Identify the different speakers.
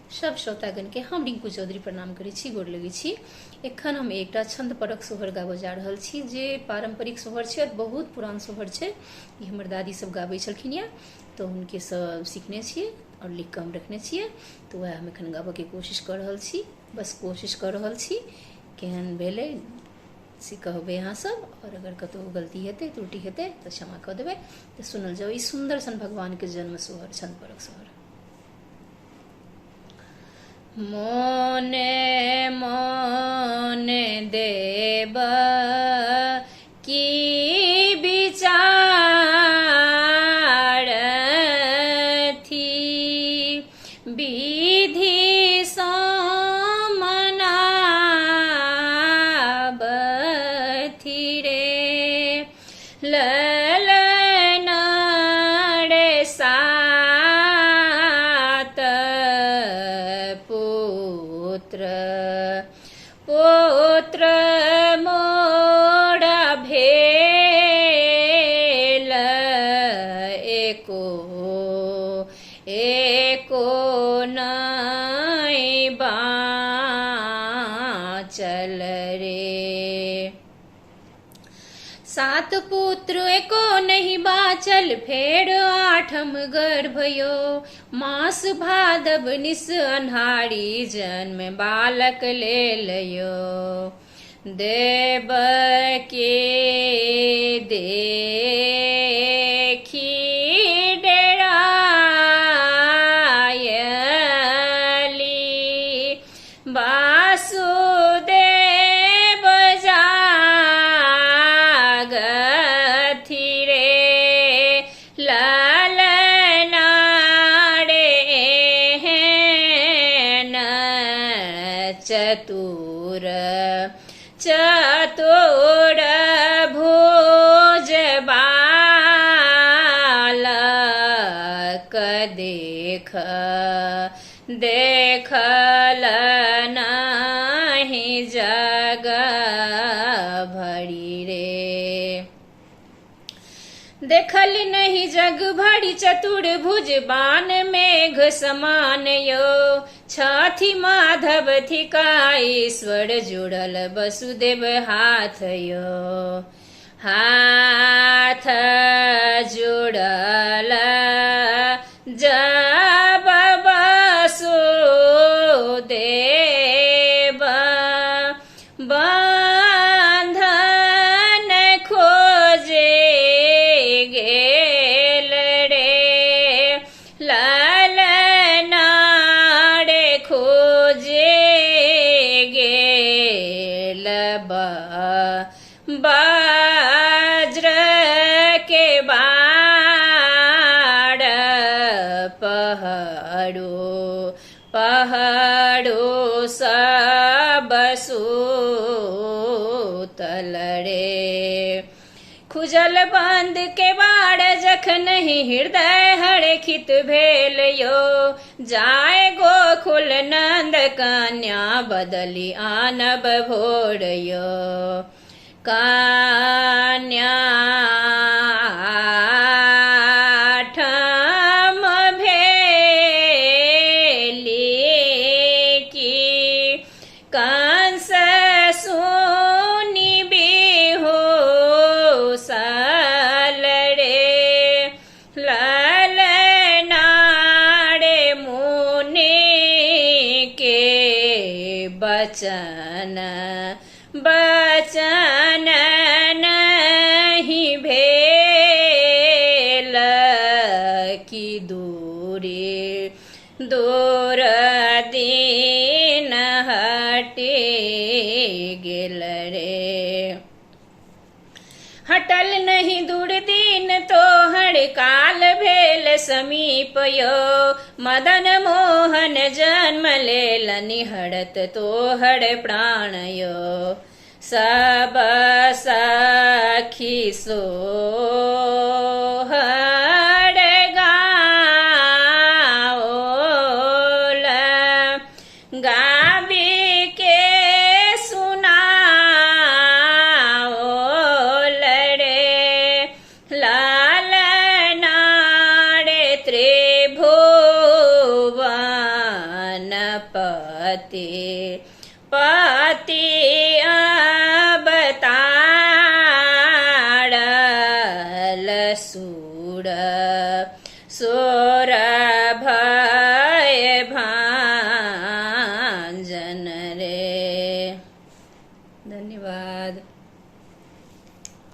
Speaker 1: सब श्रोतागण के हम रिंकू चौधरी प्रणाम करै छी, गोर लगै छी। एखन हम एकटा छंद परक सोहर गाबऽ जा रहल छी जे पारंपरिक सोहर छै और बहुत पुरान सोहर छै। ई हमर दादी सब गाबै छलखिन या, तो हुनके सब सीखने छियै और लिख कऽ हम रखने छियै, तो वएह हम एखन गाबऽ के कोशिश कऽ रहल छी। बस कोशिश कऽ रहल छी, केहन भेलै से कहबै अहाँ सब, और अगर कतहु गलती हेतै त्रुटि हेतै तऽ क्षमा कऽ देबै। तऽ सुनल जाओ ई सुंदर सन भगवान के जन्म सोहर, छंद परक सोहर। मोने मोने देव की विचार थी, विधि सो मनाबथी रे, ललन रे सात पुत्र पुत्र मोरा भेल, एको एको नहीं बाँचल रे। सात पुत्र एको नहीं बाँचल, फेर आठम गर्भयो, मास भादव निस अन्हारी, जन्म बालक लेलयो। देव के देखी डेरायली, वासुदेव जागथि रे, ललना रे एहन चतुर चतुर भुज बालक, देख देखल नहीं जग भरी रे। देखल नहीं जग भरी चतुर भुज बान, मेघ समान यो, छथि माधव थिका ईश्वर, जुड़ल वसुदेव हाथ यो। हाथ जुड़ल जब वसुदेव, बंधन खोजे गेल रे, ललना रे खोजे गेल, वज्र के बाण पहड़ो पहड़ो सब सूतल रे। खुजल बंद के बाड़ जखन ही हृदय हड़खित भेल यो, जाय गोकुल नंद कन्या, बदली आनब भोर यो। कन्या आठम भेली की, कंस सुनि बेहोसल रे, ललना रे मुनि के बचन बचन नहीं भेल, की दूरी दूर दिन हटे गेल रे। हटल नहीं दूर दिन तो हड़काल भेल समीप यो, मदन मोहन जन्म लेल निहड़त तो हड़ प्राण यो। सब सखी सोहर गाओल, गाबी के सुनाओल रे, लालना रे त्रिभुवन पति अवतारल सुर सोर